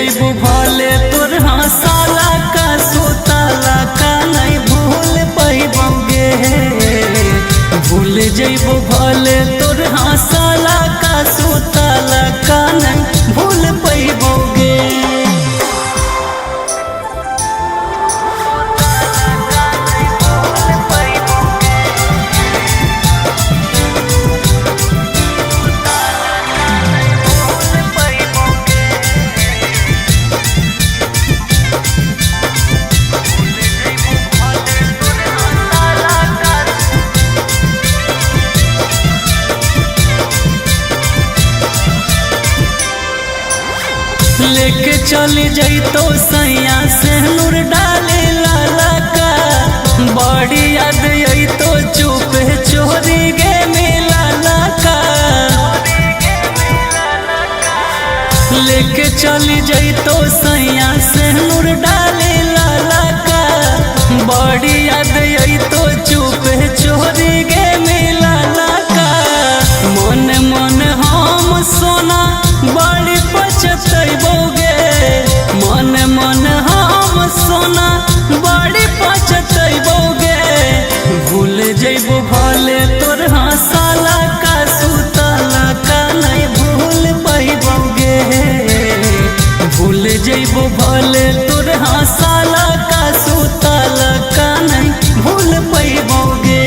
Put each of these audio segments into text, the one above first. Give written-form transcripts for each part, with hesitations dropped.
जइबू भले तोर हंसाला का सुताला का नहीं भूल पैबोगे। भूल जइबू भले तोर हंसाला का सुताला का नहीं भूल पैबोगे। लेके चली जइतो सैया से नूर डाले लाला का बड़ी याद अइतो चुपे चोरी गे मिलाला का। लेके चली जइतो सैया से नूर डाले लाला का बड़ी याद अइतो चुपे चोरी गे मिलाला का। मन मन हम सोना बड़ी पछतैबोगे। मन मन हम सोना बड़ी पछतैबोगे। भूल जइबू भले तोर हंसाला का सुताला का नहीं भूल पैबोगे। भूल जइबू भले तोर हंसाला का सुताला का नहीं भूल पैबोगे।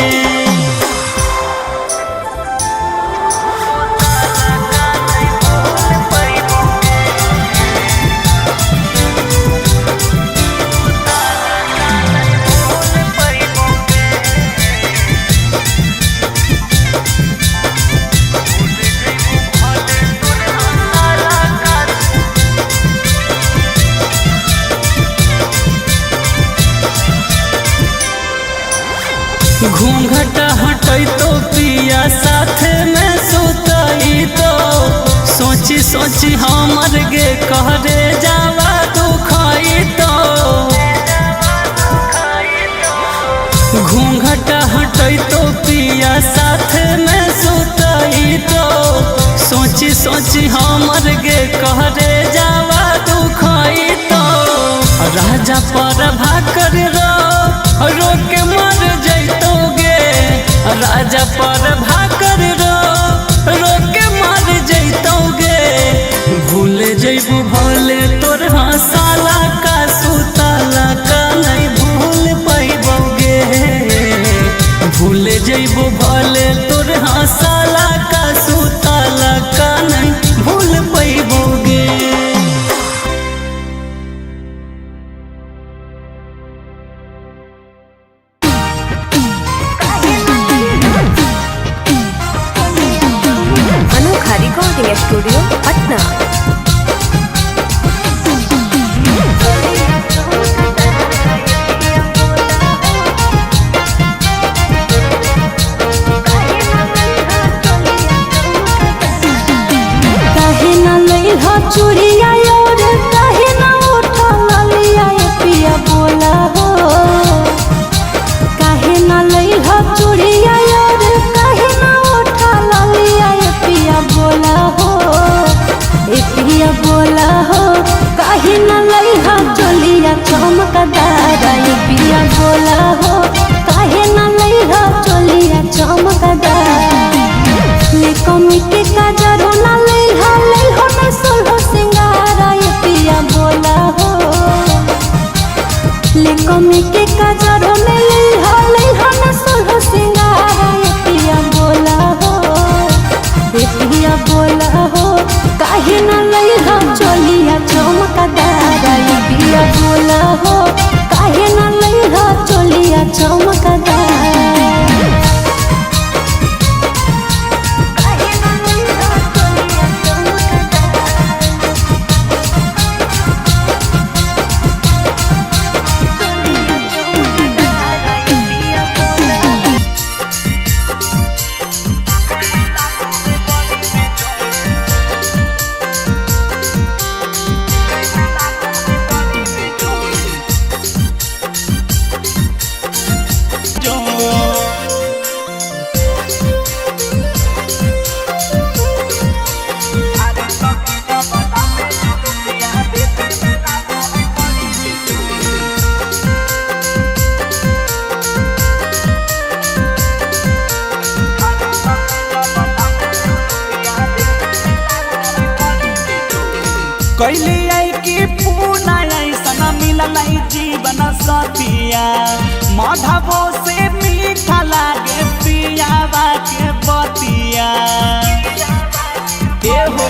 घूंघट हटैतो पिया साथ में सुतैतो सोची सोची हमर गे कहरे जावा दुखैतो। घूंघट हटैतो पिया साथ में सुतैतो सोची सोची हमर गे कहरे जावा दुखैतो। राजा पर भाकर रो के मर जइतोगे। राजा पर भाकर रो के मर जइतोगे। भूल जइबू भले तोर हंसाला का सुताला का नहीं भूल पैबोगे। भूल जइबू भले तोर हंसाला का सुताला का नहीं भूल पैबोगे। कैली आई की पूना ऐसा मिलल जीवन सतिया माधवो से मीठा लागे पियावा के बतिया हो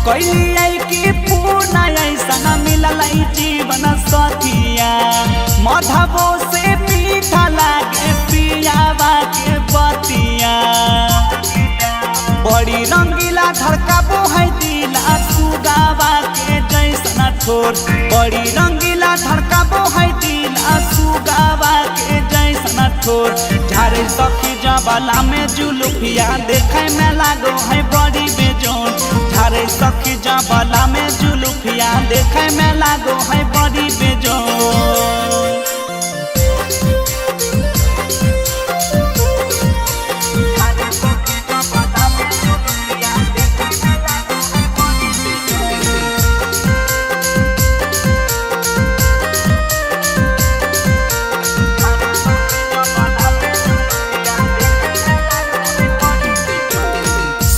कैली आई की पूना ऐसा मिलल जीवन सतिया माधवो से मीठा लागे पियावा के बतिया बड़ी रंगीला धड़काबो है दिला सुगावा के जैसन ठोर बड़ी रंगीला धड़काबो है दिला सुगावा के जैसन ठोर झारे सखी जबाला में जुलुफिया देखे में लागो है बड़ी बेजोन झारे सखी जबाला में जुलुफिया देखे में लागो है बड़ी बेजोन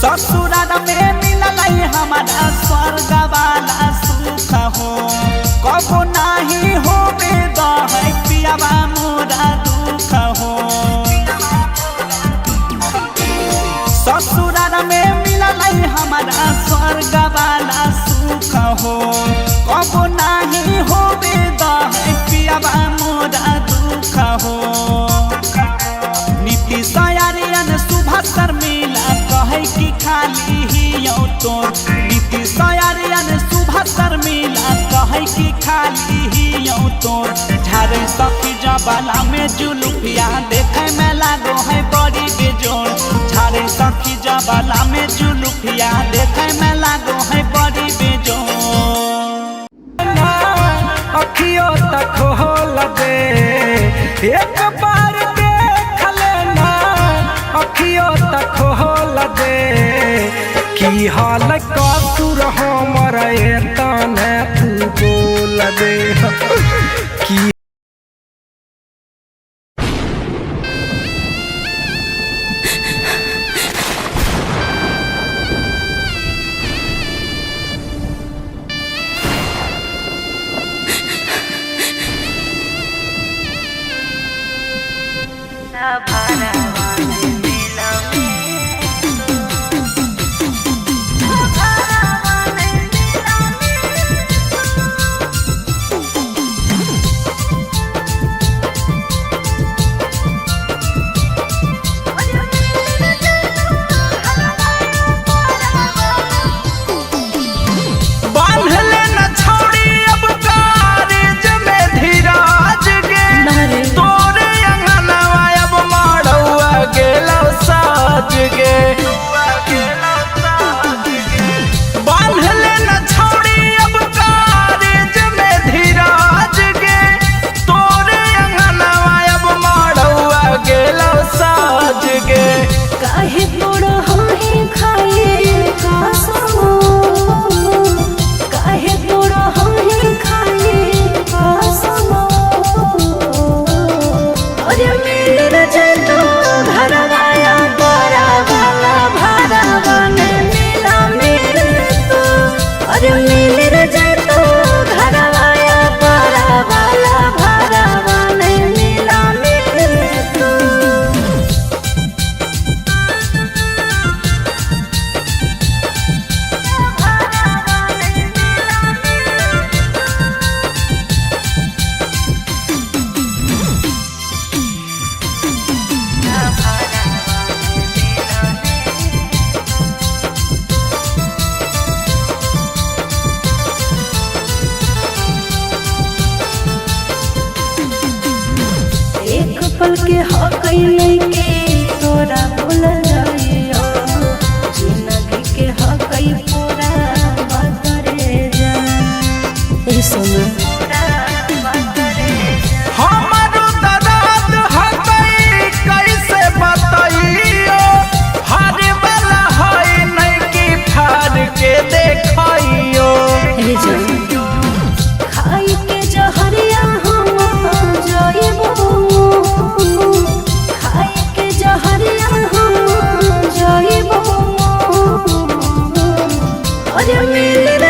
ससुराल में मिलल हमारा स्वर्ग वाला सुख हो कबो नहीं हो है पियावा मोरा दुख हो ससुराल में मिलल हमारा स्वर्ग वाला सुख हो कबो नहीं हो है पियावा मोरा दुख हो नीति सयारियन सुबह शर्मिला कहे कि खाली ही तोर नीति सयारियन सुबह शर्मिला कहे कि खाली ही तोर झारे सखी जबाला में जुलुफिया देखे में लागो है बड़ी बेजोर झारे सखी जबाला में जुलुफिया देखे में लागो है बड़ी बेजोर अखियों तक खोल दे एक बार देख लेना अखियों तक खोल दे की हाल कसुर हमर तने तू बोल दे की पल के हक के तोरा भूल जाइयो जिंदगी के हक पूरा बतरे जा ए सोना हमारो दर्द हकई कैसे बताइयो हारे वाला है नहीं की फाड़ के देखइयो ए जान खाई के जहरिया हम जाइबो मिल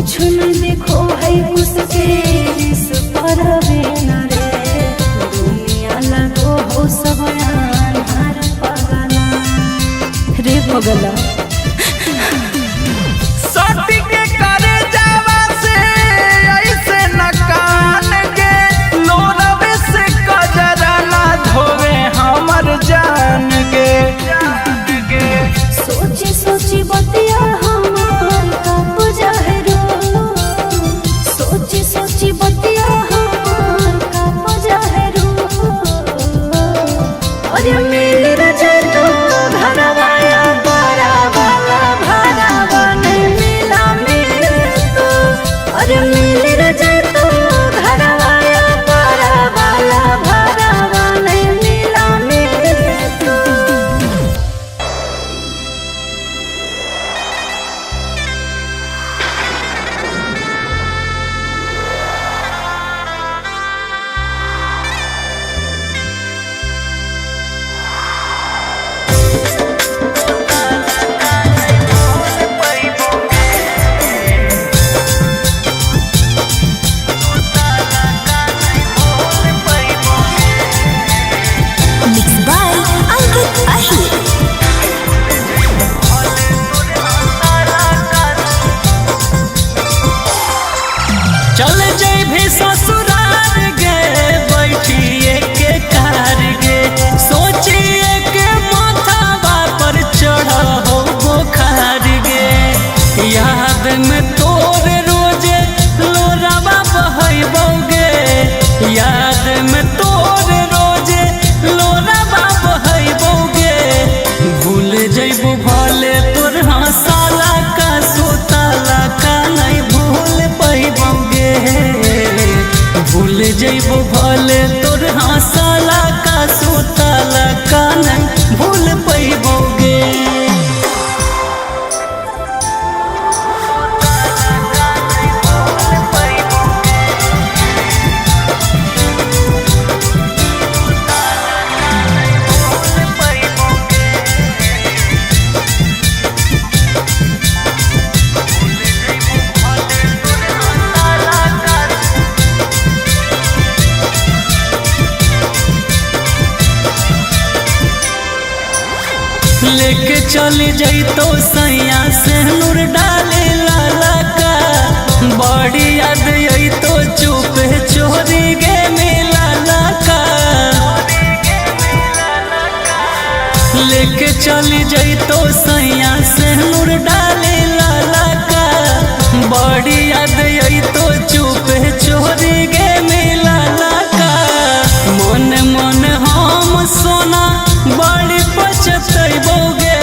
कुछ न देखो है उसके इस पर न रे दुनिया लगो हो सब हर पगला रे पगला सटी के करे जावा से ऐसे न कान के लोरवे से कजरा ना धोवे हमर जान के सोची सोची बतिया हमार कब जहरो सोची सोची बतिया हमार कब जहरो अरे मिल रजे तो घरवाया बड़ा वाला भरावा नहीं मिला मिले तो अरे मिल रजे तो घरवाया बड़ा वाला भरावा नहीं मिला मिले तो Mixed by Ankit Ahir. चल जाई भी ससुराल गे बैठिए के कार गे सोचिए के माथावा पर चढ़ हो बुखार गे याद में तोरे रोजे लोरावा बहैबोगे याद में तोरे रोजे लोरावा बहैबोगे भूल जइबो भले तोर हंसाला का सोताला का नहीं भूल पैबोगे भूल जइबो भले तोर हंसाला का सोताला का नहीं भूल पैबोगे लेके चली जइतो सैया से नूर डाले लाला का बड़ी याद आई तो चुप चोरी गे मिलाला का लेके चली जइतो सैया से नूर डाले लाला का बड़ी याद आई तो चुप चोरी गे मिलाला का मन मन हम सोना बड़ी पछतैबोगे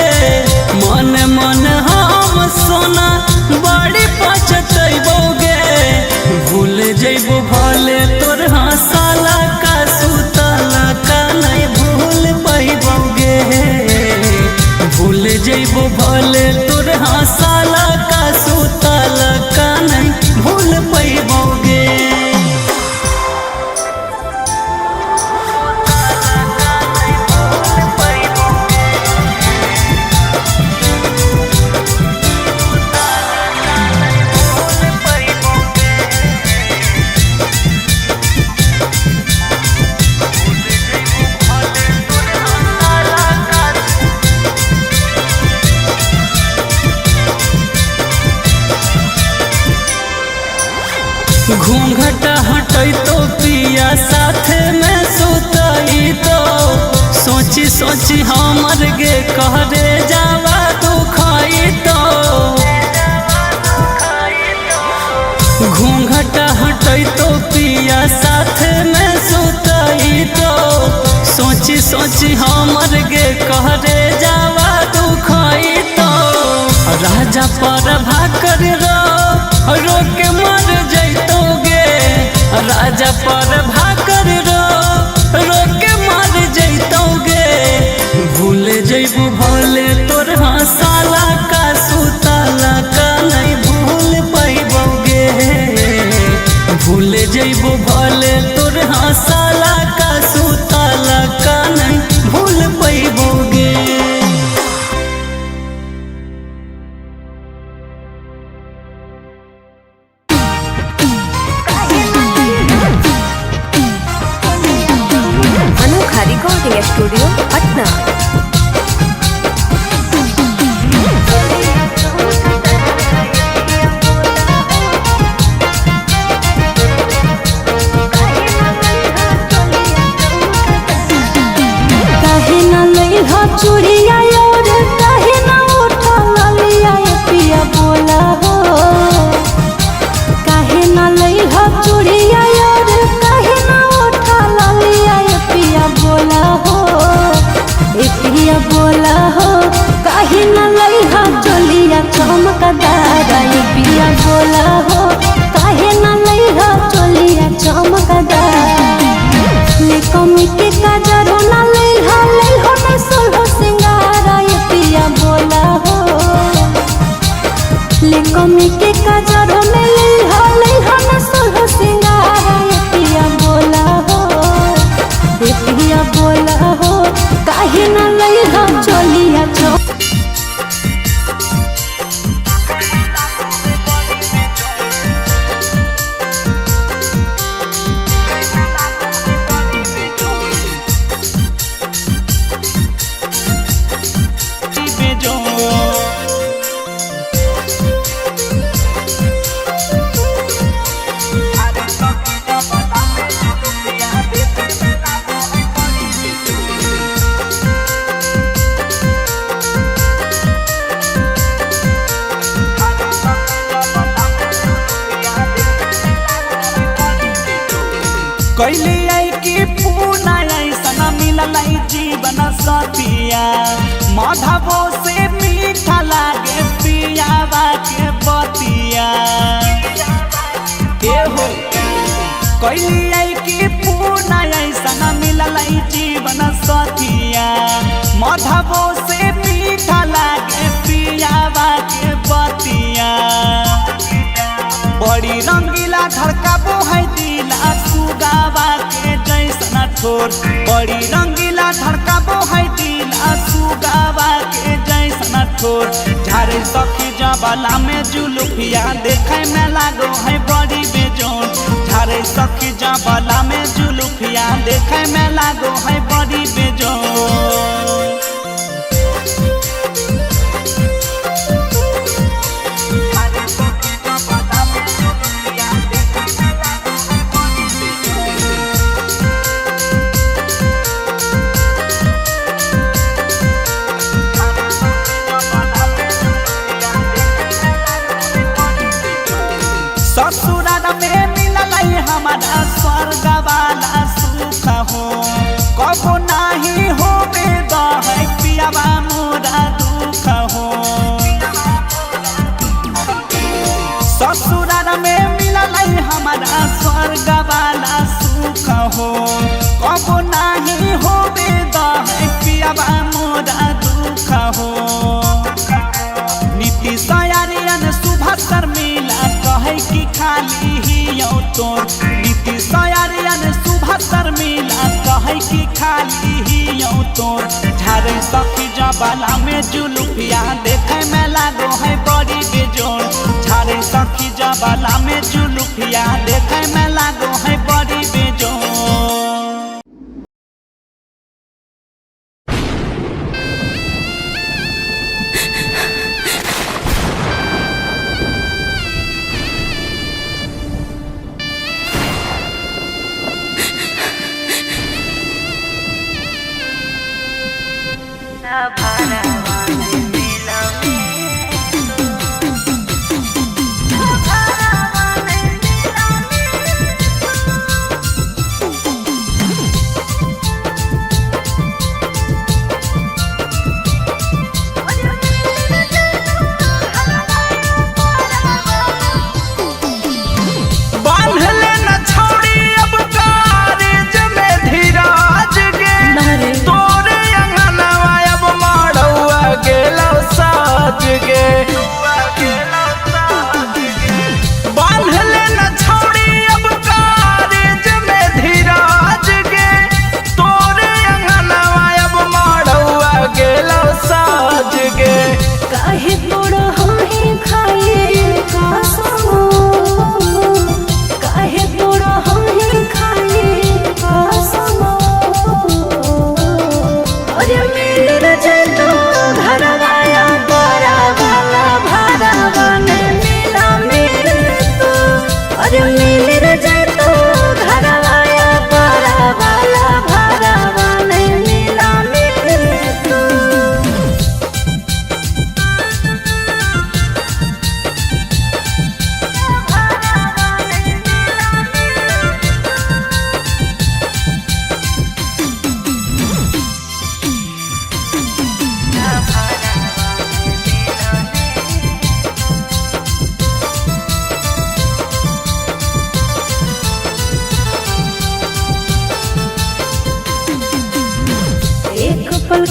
मन मन हम सोना बड़ी पछतैबोगे भूल जइबो भले तोर हंसाला का सुतला का नहीं भूल पैबोगे भूल जइबो भले तोर हंसाला का सुतला का नहीं भूल पैबोगे घूंघट हटई तो पिया साथ में सुतई तो सोची सोची हमर गे कहरे जावा दुखई तो घूंघट हटई तो पिया साथ में सुतई तो सोची सोची हमर गे कहरे जावा दुखई तो राजा पर भाकर रो के मर जइतोगे राजा पर भाकर रो के मर जइतोगे भूल जइबू भले तोर हंसाला का सुताला का नहीं भूल पैबोगे भूल जइबू भले तोर हंसाला का सुताला का नहीं भूल पैबोगे। स्टूडियो पटना। काहे न लइहा चूड़िया और काहे न उठा लिया पिया बोला हो। काहे न लइहा चूड़िया और काहे न उठा लिया पिया बोला हो। ए पिया बोला हो काहे न लइहा चोलिया चमकदार ए पिया बोला हो। काहे न लइहा चोलिया चमकदार ले कमी के काजर ना लइहा लइहा न सोलह सिंगार ए पिया बोला हो। ले कमी के काजर ना लइहा लइहा न सोलह सिंगार ए पिया बोला हो। ए पिया बोला हो काहे न लइहा चोलिया कैली आई कि पूना ऐसा मिलल जीवन सतिया। माधवो से मीठा लागे पियावा के बतिया। एहो कैली आई कि पूना ऐसा मिलल जीवन सतिया। माधवो से मीठा लागे पियावा के बतिया। बड़ी रंगीला धड़काबो है दिला सुगावा के जैसन ठोर। बड़ी रंगीला धड़काबो है दिला सुगावा के जैसन ठोर। झारे सखी जबाला में जुलुफिया देखे में लागो है बड़ी बेजोन। झारे सखी जबाला में जुलुफिया देखे में लागो है बड़ी बेजोन। ससुराल में मिलल हमारा स्वर्ग वाला सुख हो। कबो नहीं हो बेदा है पियावा मोरा दुख हो। ससुराल में मिलल हमारा स्वर्ग वाला सुख हो। कबो नहीं हो बेदा है पियावा मोरा दुख हो। नीति सयारियन सुबह शर्मिला कहे कि खाली ही तोर। नीति सयारियन सुबह शर्मिला कहे कि खाली ही तोर। झारे सखी जबाला में जुलुफिया देखे में लागो है बड़ी बेजोर। झारे सखी जबाला में जुलुफिया देखे में लागो है बड़ी बेजोर।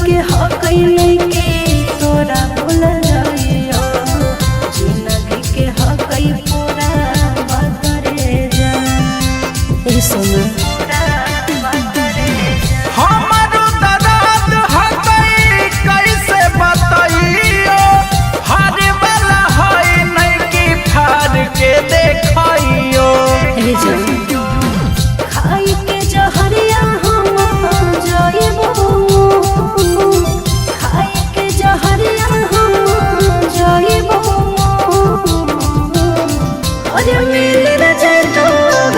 के हकई नहीं के तोरा बोल जाइयो जिंदगी के हकई पूरा बकरे जा ए सोना हमारो दर्द हकई कैसे बताइयो हारे वाला है नहीं कि फाड़ के देखइयो ए जान खाई के जहरिया हम जाइबो खाई के जहरिया हम जाइबो अरे मिल रे तो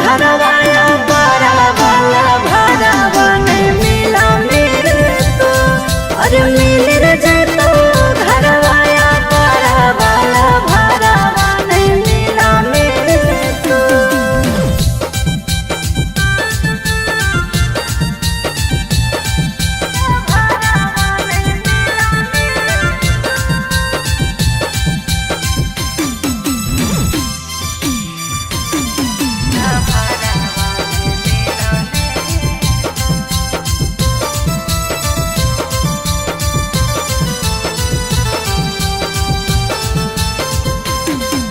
घरवाया बड़ा वाला भरावा नहीं मिला मेरे तो अरे मिल रे तो घरवाया बड़ा वाला भरावा नहीं मिला मेरे तो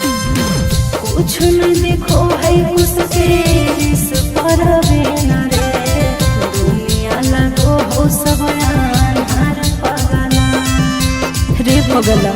कुछ न देखो है उसके इस पर न रे दुनिया लगो हो सब हर पगला रे पगला